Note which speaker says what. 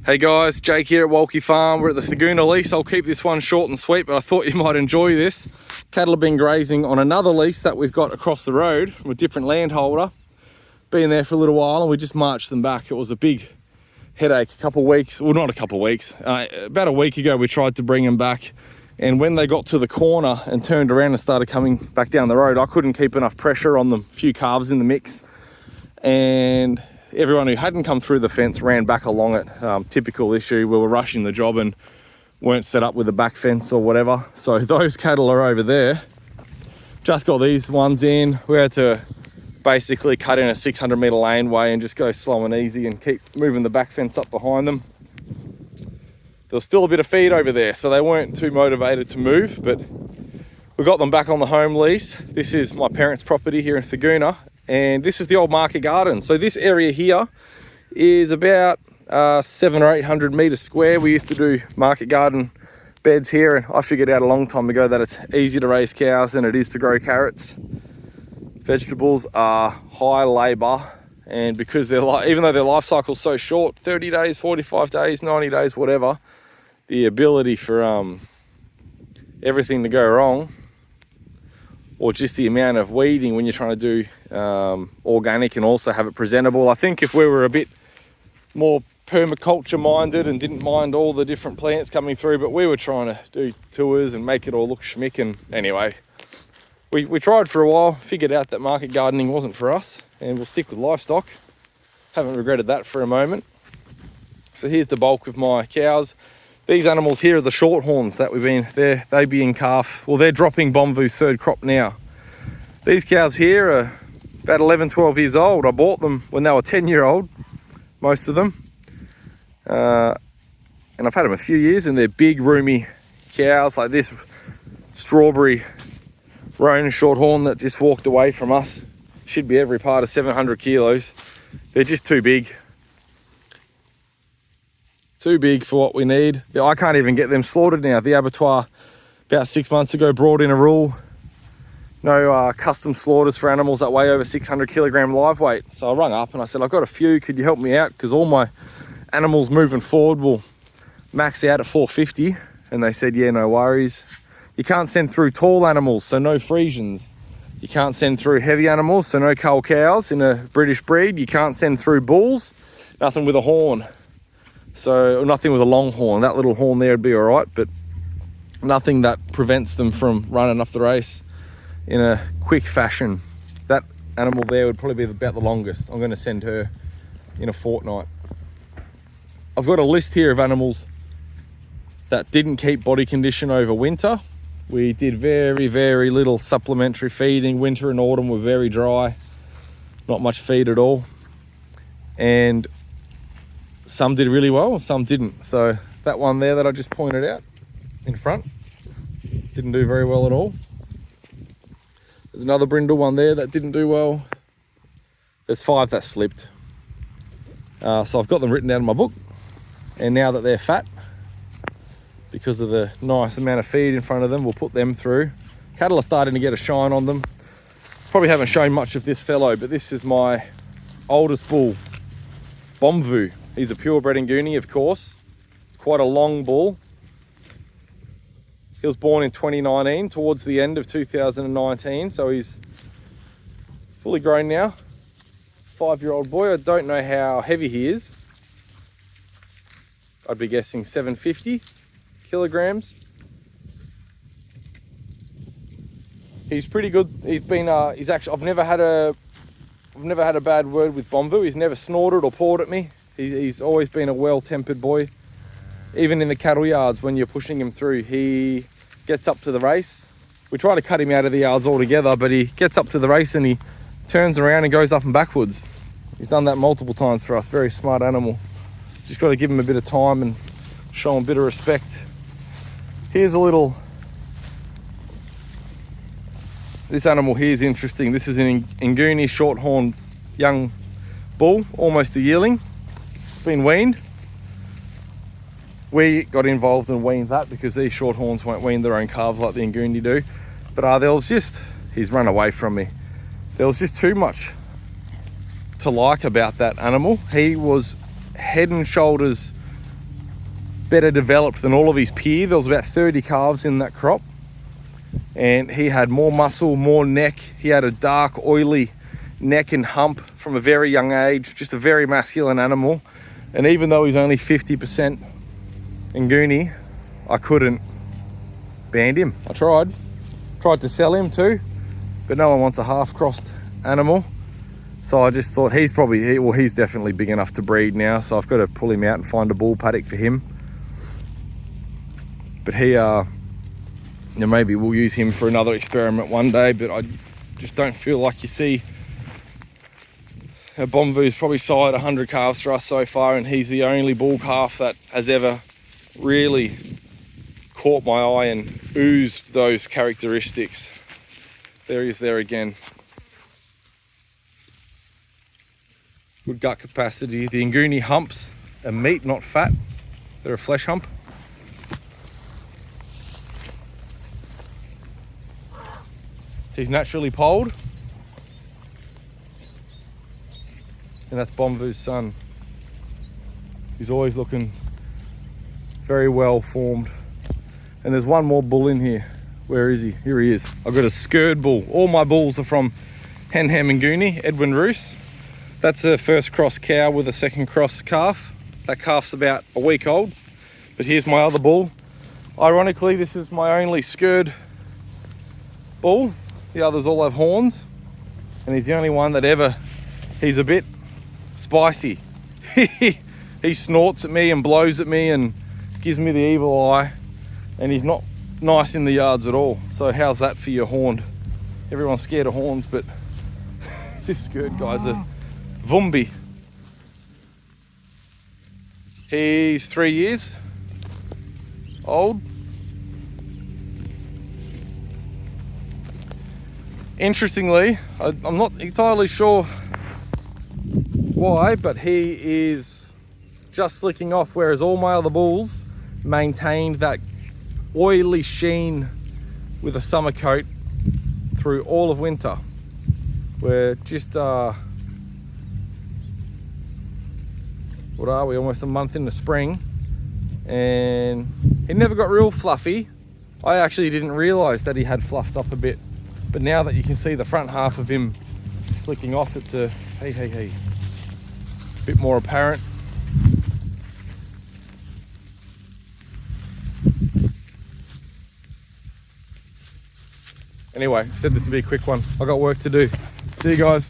Speaker 1: Hey guys, Jake here at Walkie Farm. We're at the Thagoona lease. I'll keep this one short and sweet, but I thought you might enjoy this. Cattle have been grazing on another lease that we've got across the road from a different landholder. Been there for a little while and we just marched them back. It was a big headache a couple of weeks, well not a couple of weeks, about a week ago we tried to bring them back, and when they got to the corner and turned around and started coming back down the road, I couldn't keep enough pressure on them. A few calves in the mix, and everyone who hadn't come through the fence ran back along it. Typical issue, we were rushing the job and weren't set up with a back fence or whatever. So those cattle are over there. Just got these ones in. We had to basically cut in a 600 metre laneway and just go slow and easy and keep moving the back fence up behind them. There was still a bit of feed over there, so they weren't too motivated to move, but we got them back on the home lease. This is my parents' property here in Thagoona, and this is the old market garden. So this area here is about 700 or 800 metres square. We used to do market garden beds here, and I figured out a long time ago that it's easier to raise cows than it is to grow carrots. Vegetables are high labour, and because even though their life cycle's so short, 30 days, 45 days, 90 days, whatever, the ability for everything to go wrong, or just the amount of weeding when you're trying to do organic and also have it presentable. I think if we were a bit more permaculture minded and didn't mind all the different plants coming through, but we were trying to do tours and make it all look schmick, and anyway, we tried for a while, figured out that market gardening wasn't for us, and we'll stick with livestock. Haven't regretted that for a moment. So here's the bulk of my cows. These animals here are the shorthorns that they be in calf. Well, they're dropping Bomvu's third crop now. These cows here are about 11, 12 years old. I bought them when they were 10-year-old, most of them. And I've had them a few years, and they're big, roomy cows like this strawberry roan shorthorn that just walked away from us. Should be every part of 700 kilos. They're just too big. Too big for what we need. I can't even get them slaughtered now. The abattoir about 6 months ago brought in a rule, no custom slaughters for animals that weigh over 600 kilogram live weight. So I rung up and I said, I've got a few, could you help me out? Because all my animals moving forward will max out at 450. And they said, yeah, no worries. You can't send through tall animals, so no Friesians. You can't send through heavy animals, so no cull cows in a British breed. You can't send through bulls, nothing with a horn. So nothing with a long horn. That little horn there would be all right, but nothing that prevents them from running up the race in a quick fashion. That animal there would probably be about the longest. I'm going to send her in a fortnight. I've got a list here of animals that didn't keep body condition over winter. We did very, very little supplementary feeding. Winter and autumn were very dry, not much feed at all. And some did really well, some didn't. So that one there that I just pointed out in front didn't do very well at all. There's another brindle one there that didn't do well. There's 5 that slipped. So I've got them written down in my book. And now that they're fat, because of the nice amount of feed in front of them, we'll put them through. Cattle are starting to get a shine on them. Probably haven't shown much of this fellow, but this is my oldest bull, Bomvu. He's a purebred Nguni, of course. It's quite a long bull. He was born in 2019, towards the end of 2019, so he's fully grown now. 5-year-old boy. I don't know how heavy he is. I'd be guessing 750 kilograms. He's pretty good. I've never had a bad word with Bomvu. He's never snorted or pawed at me. He's always been a well-tempered boy. Even in the cattle yards, when you're pushing him through, he gets up to the race. We try to cut him out of the yards altogether, but he gets up to the race and he turns around and goes up and backwards. He's done that multiple times for us. Very smart animal. Just got to give him a bit of time and show him a bit of respect. Here's a little... This animal here is interesting. This is an Nguni shorthorn young bull, almost a yearling. Been weaned. We got involved and weaned that because these shorthorns won't wean their own calves like the Nguni do. But he's run away from me. There was just too much to like about that animal. He was head and shoulders better developed than all of his peer. There was about 30 calves in that crop, and he had more muscle, more neck. He had a dark, oily neck and hump from a very young age, just a very masculine animal. And even though he's only 50% Nguni, I couldn't band him. I tried to sell him too, but no one wants a half-crossed animal. So I just thought he's definitely big enough to breed now, so I've got to pull him out and find a bull paddock for him. But he, maybe we'll use him for another experiment one day, but I just don't feel like you see. Bomvu's probably sired 100 calves for us so far, and he's the only bull calf that has ever really caught my eye and oozed those characteristics. There he is there again. Good gut capacity. The Nguni humps are meat, not fat. They're a flesh hump. He's naturally polled. And that's Bomvu's son. He's always looking very well formed. And there's one more bull in here. Where is he? Here he is. I've got a Skurd bull. All my bulls are from Henham Nguni, Edwin Roos. That's a first cross cow with a second cross calf. That calf's about a week old. But here's my other bull. Ironically, this is my only Skurd bull. The others all have horns. And he's the only one that he's a bit spicy. He snorts at me and blows at me and gives me the evil eye. And he's not nice in the yards at all. So how's that for your horned? Everyone's scared of horns, but this Skurd guy's a Vumbi. He's 3 years old. Interestingly, I'm not entirely sure why, but he is just slicking off, whereas all my other bulls maintained that oily sheen with a summer coat through all of winter. We're just what are we, almost a month in the spring, and he never got real fluffy. I actually didn't realize that he had fluffed up a bit, but now that you can see the front half of him slicking off, it's a bit more apparent. Anyway, said this would be a quick one. I got work to do. See you guys.